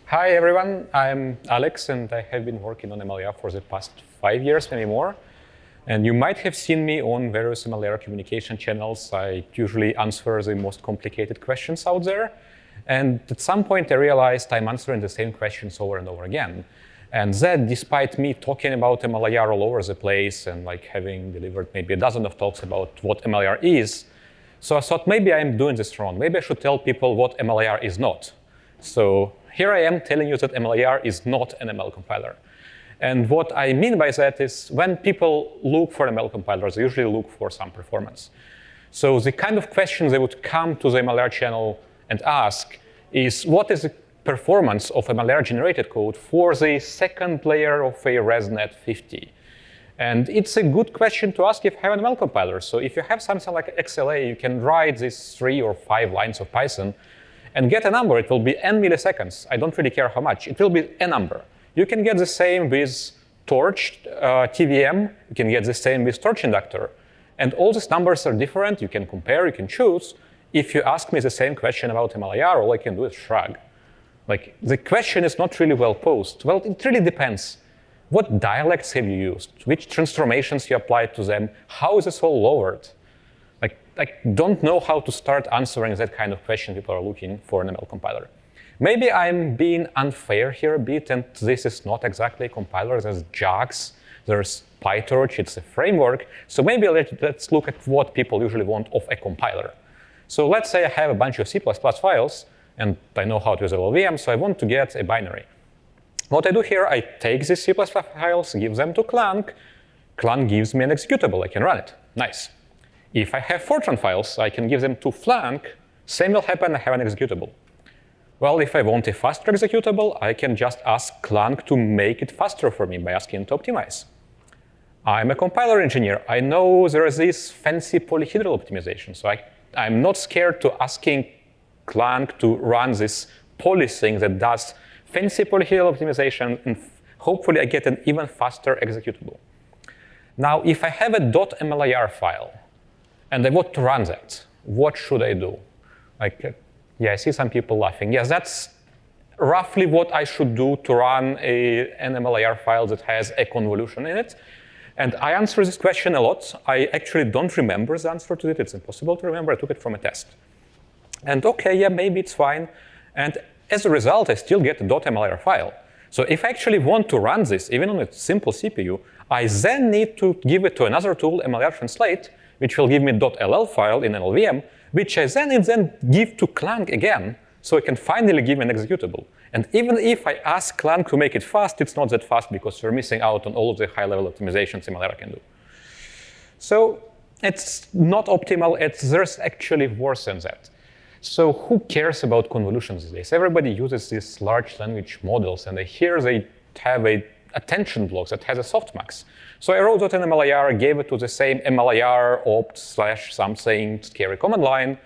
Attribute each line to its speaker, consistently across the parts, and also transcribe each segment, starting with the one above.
Speaker 1: Hi everyone, I'm Alex and I have been working on MLIR for the past 5 years, maybe more. And you might have seen me on various MLIR communication channels. I usually answer the most complicated questions out there. And at some point I realized I'm answering the same questions over and over again. And that despite me talking about MLIR all over the place and like having delivered maybe a dozen of talks about what MLIR is. So I thought maybe I'm doing this wrong. Maybe I should tell people what MLIR is not. So here I am telling you that MLIR is not an ML compiler. And what I mean by that is when people look for ML compilers, they usually look for some performance. So the kind of questions they would come to the MLIR channel and ask is, what is the performance of MLIR generated code for the second layer of a ResNet 50? And it's a good question to ask if you have an ML compiler. So if you have something like XLA, you can write these 3 or 5 lines of Python and get a number. It will be n milliseconds. I don't really care how much. It will be a number. You can get the same with torch TVM. You can get the same with torch inductor. And all these numbers are different. You can compare. You can choose. If you ask me the same question about MLIR, all I can do is shrug. Like, the question is not really well posed. Well, it really depends. What dialects have you used? Which transformations you applied to them? How is this all lowered? I don't know how to start answering that kind of question people are looking for an ML compiler. Maybe I'm being unfair here a bit, and this is not exactly a compiler. There's JAX, there's PyTorch, it's a framework. So maybe let's look at what people usually want of a compiler. So let's say I have a bunch of C++ files, and I know how to use LLVM, so I want to get a binary. What I do here, I take these C++ files, give them to Clang. Clang gives me an executable. I can run it. Nice. If I have Fortran files, I can give them to Flank. Same will happen, I have an executable. Well, if I want a faster executable, I can just ask Clang to make it faster for me by asking to optimize. I'm a compiler engineer. I know there is this fancy polyhedral optimization, so I'm not scared to asking Clang to run this poly thing that does fancy polyhedral optimization, and hopefully I get an even faster executable. Now, if I have a .mlir file, and I want to run that, what should I do? Yeah, I see some people laughing. Yes, that's roughly what I should do to run an MLIR file that has a convolution in it. And I answer this question a lot. I actually don't remember the answer to it. It's impossible to remember. I took it from a test. And OK, yeah, maybe it's fine. And as a result, I still get a .mlir file. So if I actually want to run this, even on a simple CPU, I then need to give it to another tool, MLIR translate, which will give me .ll file in LLVM, which I then give to Clang again, so I can finally give an executable. And even if I ask Clang to make it fast, it's not that fast because we're missing out on all of the high-level optimizations MLIR can do. So it's not optimal. There's actually worse than that. So who cares about convolutions these days? Everybody uses these large language models, and here they have a attention block that has a softmax. So I wrote out an MLIR, gave it to the same MLIR opt/something scary command line,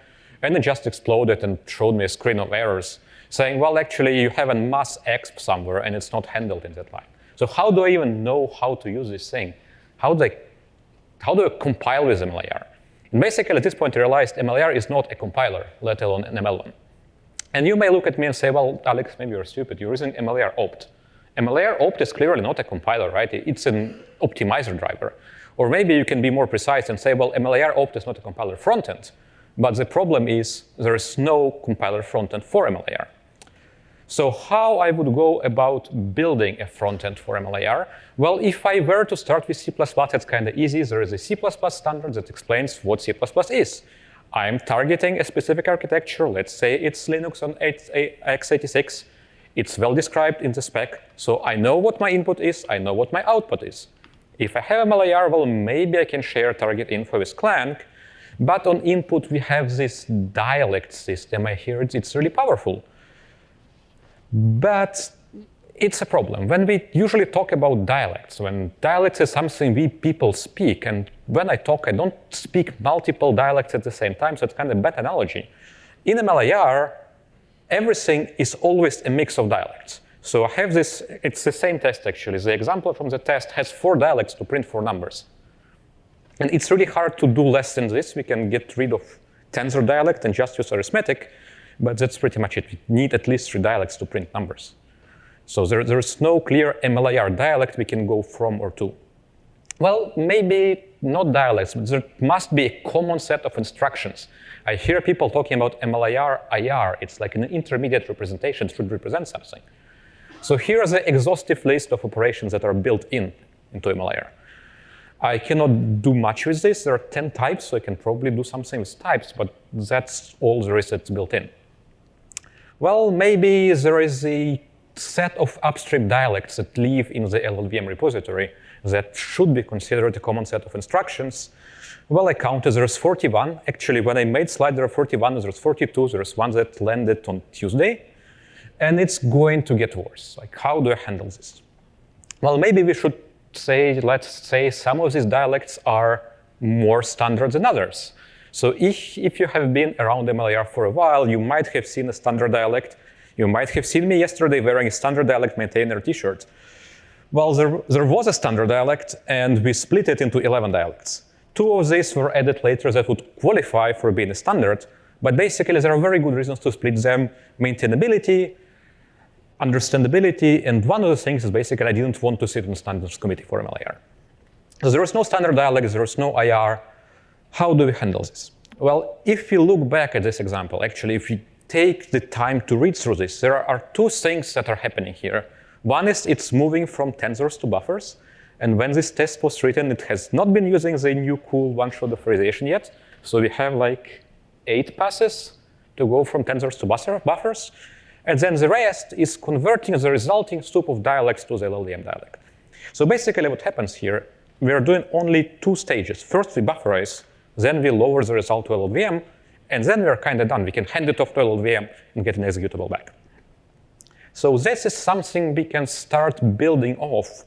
Speaker 1: and it just exploded and showed me a screen of errors saying, well, actually, you have a mass exp somewhere, and it's not handled in that line. So how do I even know how to use this thing? How do I compile with MLIR? And basically, at this point, I realized MLIR is not a compiler, let alone an ML one. And you may look at me and say, well, Alex, maybe you're stupid. You're using MLIR opt. MLIR opt is clearly not a compiler, right? It's an optimizer driver. Or maybe you can be more precise and say, well, MLIR opt is not a compiler frontend. But the problem is there is no compiler frontend for MLIR. So how I would go about building a frontend for MLIR? Well, if I were to start with C++, it's kind of easy. There is a C++ standard that explains what C++ is. I'm targeting a specific architecture. Let's say it's Linux on x86. It's well described in the spec, so I know what my input is, I know what my output is. If I have MLIR, well, maybe I can share target info with Clang, but on input we have this dialect system. I hear it's really powerful. But it's a problem. When we usually talk about dialects, when dialects is something we people speak, and when I talk, I don't speak multiple dialects at the same time, so it's kind of a bad analogy. In MLIR, everything is always a mix of dialects. So I have this, it's the same test actually. The example from the test has 4 dialects to print 4 numbers. And it's really hard to do less than this. We can get rid of tensor dialect and just use arithmetic, but that's pretty much it. We need at least 3 dialects to print numbers. So there is no clear MLIR dialect we can go from or to. Well, maybe not dialects, but there must be a common set of instructions. I hear people talking about MLIR, IR. It's like an intermediate representation, should represent something. So here's the exhaustive list of operations that are built into MLIR. I cannot do much with this. There are 10 types, so I can probably do something with types, but that's all there is that's built in. Well, maybe there is a set of upstream dialects that live in the LLVM repository that should be considered a common set of instructions. Well, I counted there's 41. Actually, when I made slide, there are 41, there's 42, there's one that landed on Tuesday, and it's going to get worse. Like, how do I handle this? Well, maybe we should say, let's say some of these dialects are more standard than others. So if you have been around MLIR for a while, you might have seen a standard dialect. You might have seen me yesterday wearing a standard dialect maintainer t-shirt. Well, there was a standard dialect, and we split it into 11 dialects. 2 of these were added later that would qualify for being a standard, but basically there are very good reasons to split them: maintainability, understandability, and one of the things is basically I didn't want to sit in the standards committee for MLIR. So there is no standard dialect, there is no IR. How do we handle this? Well, if you look back at this example, actually, if you take the time to read through this, there are 2 things that are happening here. One is it's moving from tensors to buffers, and when this test was written, it has not been using the new cool one-shot authorization yet. So we have like 8 passes to go from tensors to buffers. And then the rest is converting the resulting soup of dialects to the LLVM dialect. So basically what happens here, we are doing only 2 stages. First we bufferize, then we lower the result to LLVM, and then we are kind of done. We can hand it off to LLVM and get an executable back. So this is something we can start building off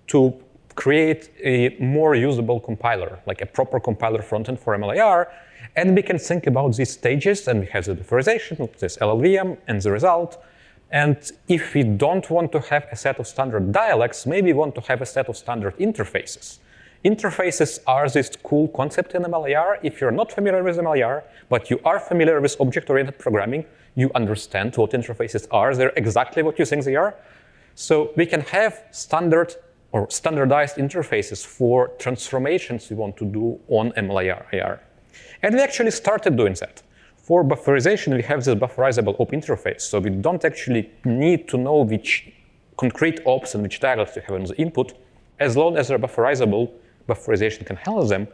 Speaker 1: to create a more usable compiler, like a proper compiler frontend for MLIR. And we can think about these stages, and we have the bufferization, this LLVM, and the result. And if we don't want to have a set of standard dialects, maybe we want to have a set of standard interfaces. Interfaces are this cool concept in MLIR. If you're not familiar with MLIR, but you are familiar with object-oriented programming, you understand what interfaces are. They're exactly what you think they are. So we can have standard or standardized interfaces for transformations we want to do on MLIR. And we actually started doing that. For bufferization, we have this bufferizable op interface. So we don't actually need to know which concrete ops and which dialects you have in the input. As long as they're bufferizable, bufferization can handle them.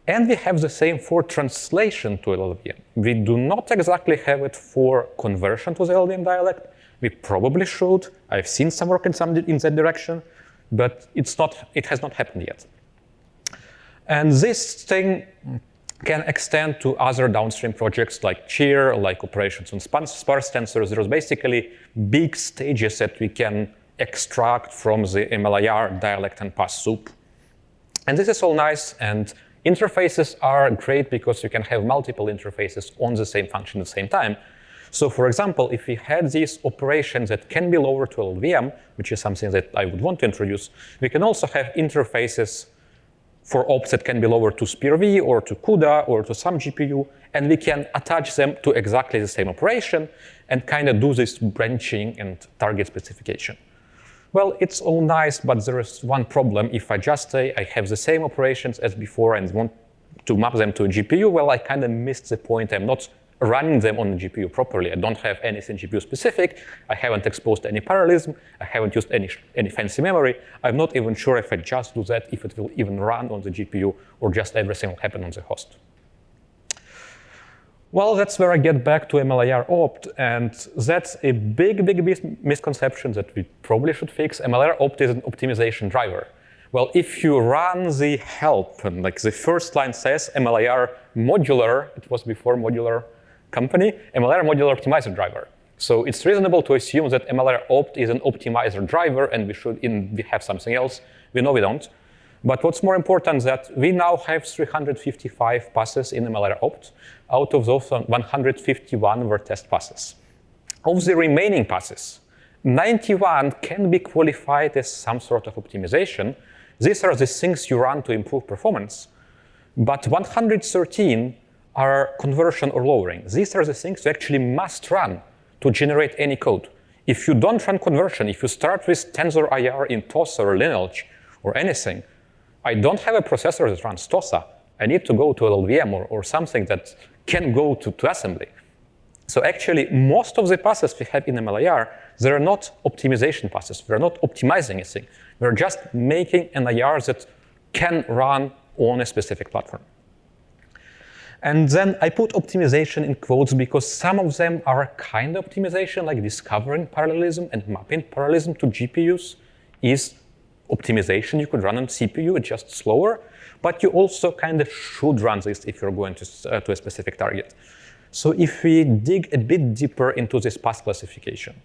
Speaker 1: And we have the same for translation to LLVM. We do not exactly have it for conversion to the LLVM dialect. We probably should. I've seen some work in that direction, but it has not happened yet. And this thing can extend to other downstream projects like cheer, like operations on sparse tensors. There's basically big stages that we can extract from the MLIR dialect and pass soup. And this is all nice, and interfaces are great because you can have multiple interfaces on the same function at the same time. So for example, if we had these operations that can be lowered to LLVM, which is something that I would want to introduce, we can also have interfaces for ops that can be lowered to SPIR-V or to CUDA or to some GPU, and we can attach them to exactly the same operation and kind of do this branching and target specification. Well, it's all nice, but there is one problem. If I just say I have the same operations as before and want to map them to a GPU, well, I kind of missed the point. I'm not running them on the GPU properly. I don't have anything GPU specific. I haven't exposed any parallelism. I haven't used any fancy memory. I'm not even sure if I just do that, if it will even run on the GPU or just everything will happen on the host. Well, that's where I get back to MLIR opt, and that's a big misconception that we probably should fix. MLIR opt is an optimization driver. Well, if you run the help, and like the first line says, MLIR modular, it was before modular company, MLIR modular optimizer driver. So it's reasonable to assume that MLIR opt is an optimizer driver, and we have something else. We know we don't. But what's more important is that we now have 355 passes in MLIR opt. Out of those, 151 were test passes. Of the remaining passes, 91 can be qualified as some sort of optimization. These are the things you run to improve performance. But 113 are conversion or lowering. These are the things you actually must run to generate any code. If you don't run conversion, if you start with tensor IR in TOSA or lineage or anything, I don't have a processor that runs TOSA. I need to go to LLVM or something that can go to assembly. So actually, most of the passes we have in MLIR, they're not optimization passes. We're not optimizing anything. We're just making an IR that can run on a specific platform. And then I put optimization in quotes because some of them are kind of optimization, like discovering parallelism and mapping parallelism to GPUs is optimization you could run on CPU, it's just slower. But you also kind of should run this if you're going to a specific target. So if we dig a bit deeper into this path classification,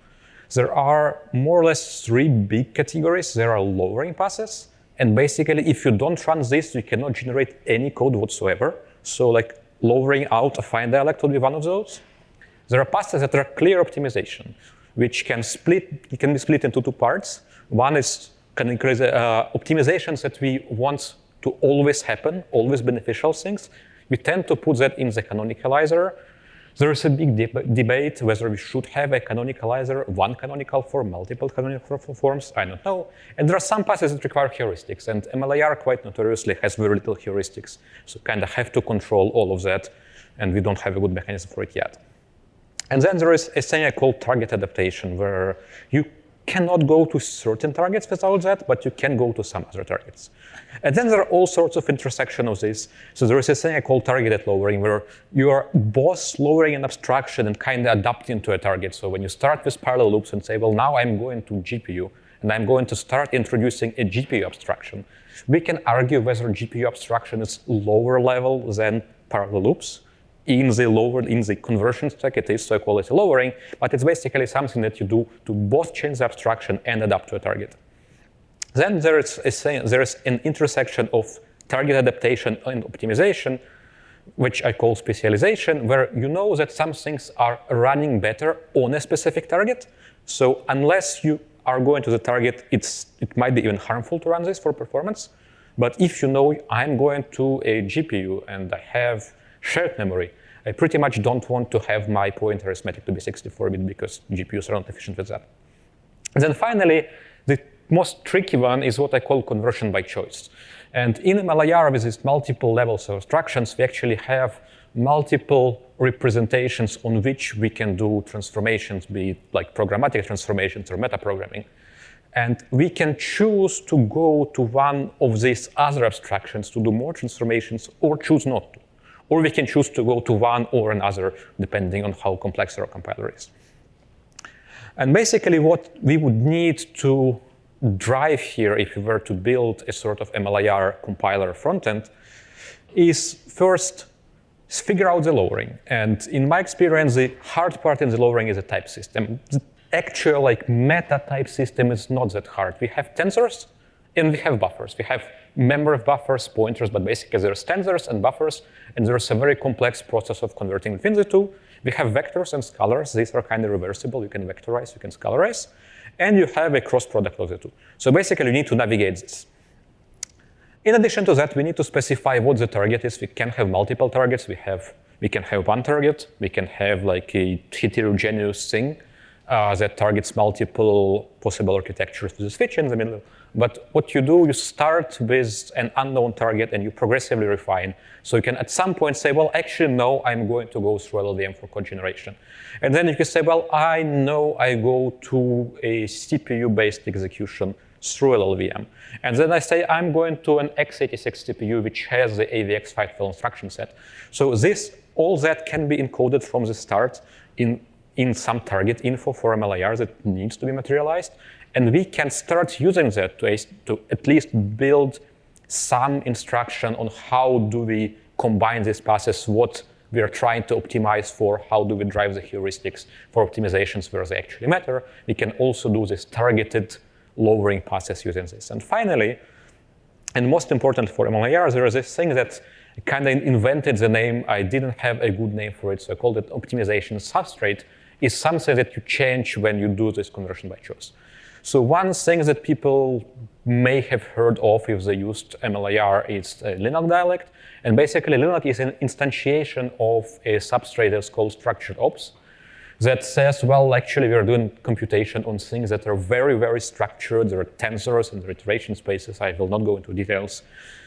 Speaker 1: there are more or less 3 big categories. There are lowering passes. And basically, if you don't run this, you cannot generate any code whatsoever. So like lowering out a fine dialect would be one of those. There are passes that are clear optimization, which can be split into 2 parts. One is optimizations that we want to always happen, always beneficial things. We tend to put that in the canonicalizer. There is a big debate whether we should have a canonicalizer, one canonical form, multiple canonical forms, I don't know. And there are some passes that require heuristics, and MLIR quite notoriously has very little heuristics, so kind of have to control all of that, and we don't have a good mechanism for it yet. And then there is a thing I call target adaptation, where you cannot go to certain targets without that, but you can go to some other targets. And then there are all sorts of intersection of this. So there is a thing I call targeted lowering, where you are both lowering an abstraction and kind of adapting to a target. So when you start with parallel loops and say, well, now I'm going to GPU, and I'm going to start introducing a GPU abstraction, we can argue whether GPU abstraction is lower level than parallel loops. In the conversion stack, it is, so I call it lowering, but it's basically something that you do to both change the abstraction and adapt to a target. Then there is an intersection of target adaptation and optimization, which I call specialization, where you know that some things are running better on a specific target. So unless you are going to the target, it might be even harmful to run this for performance. But if you know I'm going to a GPU and I have shared memory, I pretty much don't want to have my pointer arithmetic to be 64-bit because GPUs are not efficient with that. And then finally, the most tricky one is what I call conversion by choice. And in MLIR, with these multiple levels of abstractions, we actually have multiple representations on which we can do transformations, be it like programmatic transformations or metaprogramming. And we can choose to go to one of these other abstractions to do more transformations or choose not to. Or we can choose to go to one or another, depending on how complex our compiler is. And basically what we would need to drive here if we were to build a sort of MLIR compiler frontend is first figure out the lowering. And in my experience, the hard part in the lowering is a type system. The actual meta type system is not that hard. We have tensors and we have buffers. We have member of buffers, pointers, but basically there's tensors and buffers, and there's a very complex process of converting between the two. We have vectors and scalars. These are kind of reversible. You can vectorize, you can scalarize, and you have a cross product of the two. So basically, you need to navigate this. In addition to that, we need to specify what the target is. We can have multiple targets. We can have one target. We can have like a heterogeneous thing that targets multiple possible architectures with a switch in the middle. But what you do, you start with an unknown target and you progressively refine. So you can at some point say, well, actually, no, I'm going to go through LLVM for code generation. And then you can say, well, I know I go to a CPU-based execution through LLVM. And then I say, I'm going to an x86 CPU, which has the AVX file instruction set. So all that can be encoded from the start in some target info for MLIR that needs to be materialized. And we can start using that to at least build some instruction on how do we combine these passes, what we are trying to optimize for, how do we drive the heuristics for optimizations where they actually matter. We can also do this targeted lowering passes using this. And finally, and most important for MLIR, there is this thing that kind of invented the name. I didn't have a good name for it, so I called it optimization substrate. Is something that you change when you do this conversion by choice. So one thing that people may have heard of if they used MLIR is Linux dialect. And basically, Linux is an instantiation of a substrate that's called structured ops. that says, well, actually we're doing computation on things that are very, very structured. There are tensors and there are iteration spaces. I will not go into details.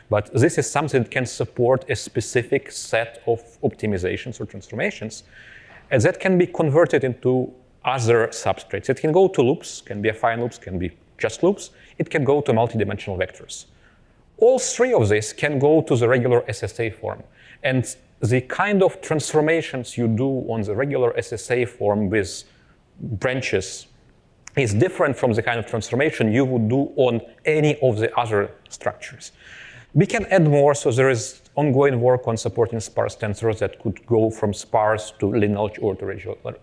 Speaker 1: But this is something that can support a specific set of optimizations or transformations, and that can be converted into other substrates. It can go to loops, can be affine loops, can be just loops. It can go to multidimensional vectors. All three of these can go to the regular SSA form. And the kind of transformations you do on the regular SSA form with branches is different from the kind of transformation you would do on any of the other structures. We can add more, so there is ongoing work on supporting sparse tensors that could go from sparse to lineage or to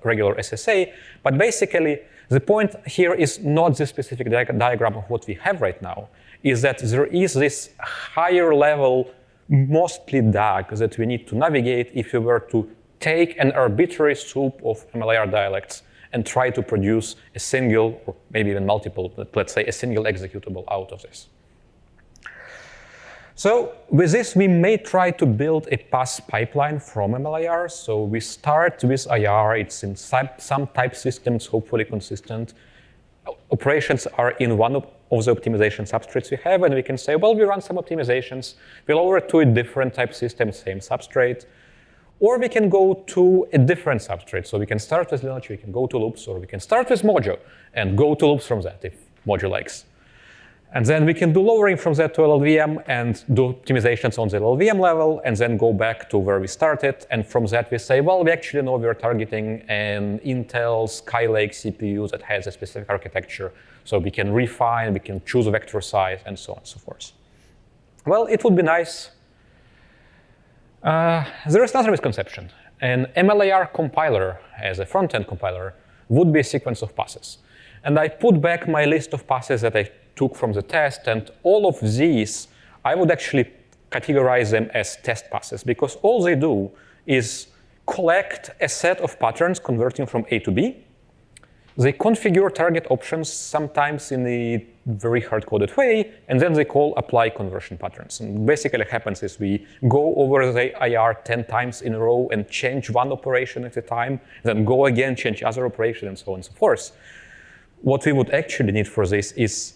Speaker 1: regular SSA. But basically, the point here is not the specific diagram of what we have right now, is that there is this higher level, mostly DAG, that we need to navigate if we were to take an arbitrary soup of MLIR dialects and try to produce a single, or maybe even multiple, but let's say a single executable out of this. So with this, we may try to build a pass pipeline from MLIR. So we start with IR. It's in some type systems, hopefully consistent. Operations are in one of the optimization substrates we have, and we can say, well, we run some optimizations. We'll over to a different type system, same substrate. Or we can go to a different substrate. So we can start with lineage, we can go to loops, or we can start with Mojo and go to loops from that if Mojo likes. And then we can do lowering from that to LLVM and do optimizations on the LLVM level, and then go back to where we started. And from that, we say, well, we actually know we're targeting an Intel Skylake CPU that has a specific architecture. So we can refine, we can choose a vector size, and so on and so forth. Well, it would be nice. There is another misconception. An MLIR compiler, as a front-end compiler, would be a sequence of passes. And I put back my list of passes that I took from the test, and all of these, I would actually categorize them as test passes, because all they do is collect a set of patterns converting from A to B. They configure target options, sometimes in a very hard-coded way, and then they call apply conversion patterns. And basically what happens is we go over the IR 10 times in a row and change one operation at a time, then go again, change other operation, and so on and so forth. What we would actually need for this is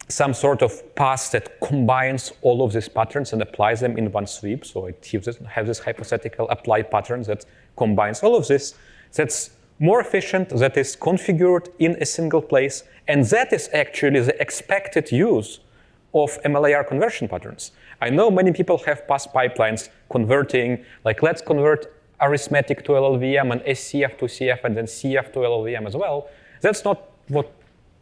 Speaker 1: some sort of pass that combines all of these patterns and applies them in one sweep. So it has this hypothetical apply pattern that combines all of this. That's more efficient, that is configured in a single place, and that is actually the expected use of MLIR conversion patterns. I know many people have pass pipelines converting, like let's convert arithmetic to LLVM and SCF to CF and then CF to LLVM as well. That's not what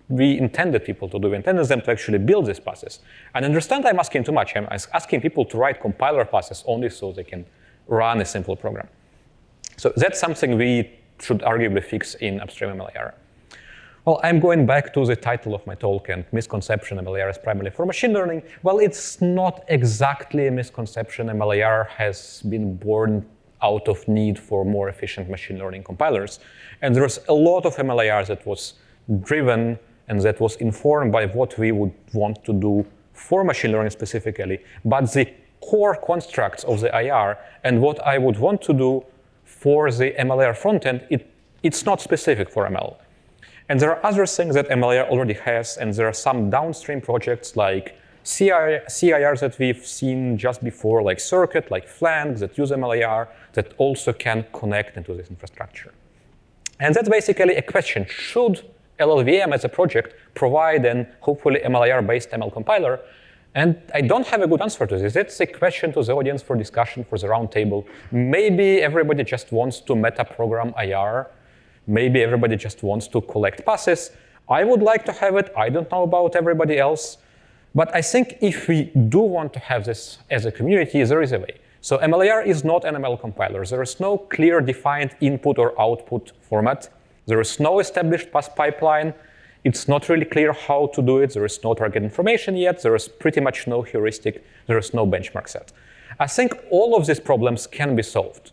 Speaker 1: we intended people to do. We intended them to actually build these passes. And understand I'm asking too much. I'm asking people to write compiler passes only so they can run a simple program. So that's something we should arguably fix in upstream MLIR. Well, I'm going back to the title of my talk, and misconception MLIR is primarily for machine learning. Well, it's not exactly a misconception. MLIR has been born out of need for more efficient machine learning compilers. And there's a lot of MLIR that was driven and that was informed by what we would want to do for machine learning specifically. But the core constructs of the IR and what I would want to do for the MLIR frontend, it's not specific for ML. And there are other things that MLIR already has, and there are some downstream projects like CIRs that we've seen just before, like Circuit, like Flank, that use MLIR, that also can connect into this infrastructure. And that's basically a question. Should LLVM as a project provide an hopefully MLIR-based ML compiler? And I don't have a good answer to this. It's a question to the audience for discussion for the roundtable. Maybe everybody just wants to meta-program IR. Maybe everybody just wants to collect passes. I would like to have it. I don't know about everybody else. But I think if we do want to have this as a community, there is a way. So MLIR is not an ML compiler. There is no clear defined input or output format. There is no established pass pipeline. It's not really clear how to do it. There is no target information yet. There is pretty much no heuristic. There is no benchmark set. I think all of these problems can be solved.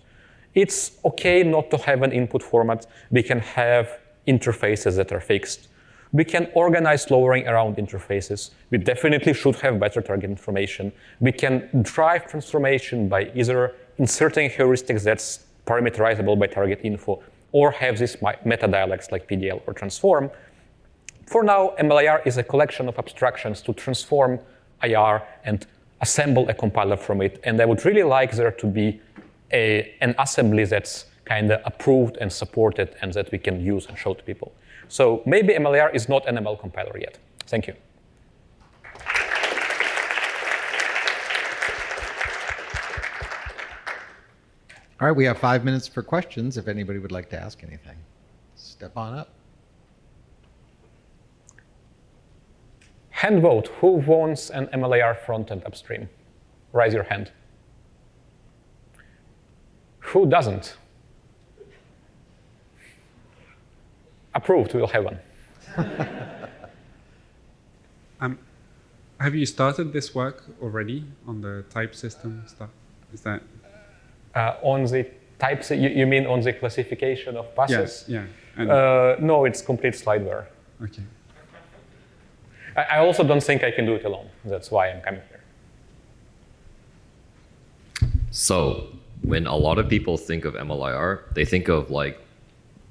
Speaker 1: It's OK not to have an input format. We can have interfaces that are fixed. We can organize lowering around interfaces. We definitely should have better target information. We can drive transformation by either inserting heuristics that's parameterizable by target info, or have these meta-dialects like PDL or transform. For now, MLIR is a collection of abstractions to transform IR and assemble a compiler from it. And I would really like there to be an assembly that's kind of approved and supported and that we can use and show to people. So maybe MLIR is not an ML compiler yet. Thank you.
Speaker 2: All right, we have 5 minutes for questions if anybody would like to ask anything. Step on up.
Speaker 1: Hand vote. Who wants an MLIR frontend upstream? Raise your hand. Who doesn't? Approved, we'll have one.
Speaker 3: Have you started this work already on the type system stuff? Is that?
Speaker 1: On the types, you mean on the classification of passes?
Speaker 3: Yes, yeah.
Speaker 1: No, it's complete slideware.
Speaker 3: Okay.
Speaker 1: I also don't think I can do it alone. That's why I'm coming here.
Speaker 4: So when a lot of people think of MLIR, they think of like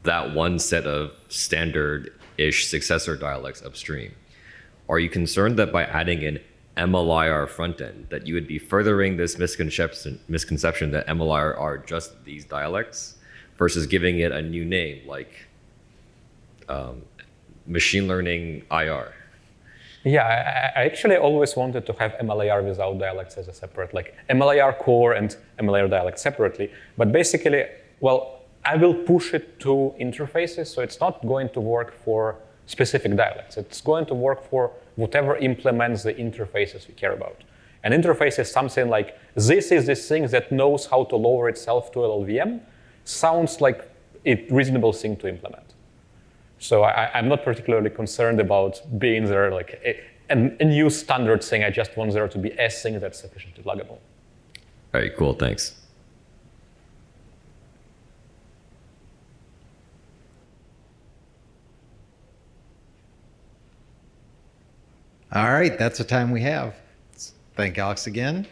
Speaker 4: that one set of standard-ish successor dialects upstream. Are you concerned that by adding an MLIR frontend, that you would be furthering this misconception that MLIR are just these dialects versus giving it a new name like machine learning IR?
Speaker 1: Yeah, I actually always wanted to have MLIR without dialects as a separate, like MLIR core and MLIR dialect separately. But basically, well, I will push it to interfaces, so it's not going to work for specific dialects. It's going to work for whatever implements the interfaces we care about. An interface is something like, this is this thing that knows how to lower itself to LLVM. Sounds like a reasonable thing to implement. So I'm not particularly concerned about being there like a new standard thing. I just want there to be a thing that's sufficiently pluggable.
Speaker 4: All right, cool, thanks.
Speaker 2: All right, that's the time we have. Let's thank Alex again.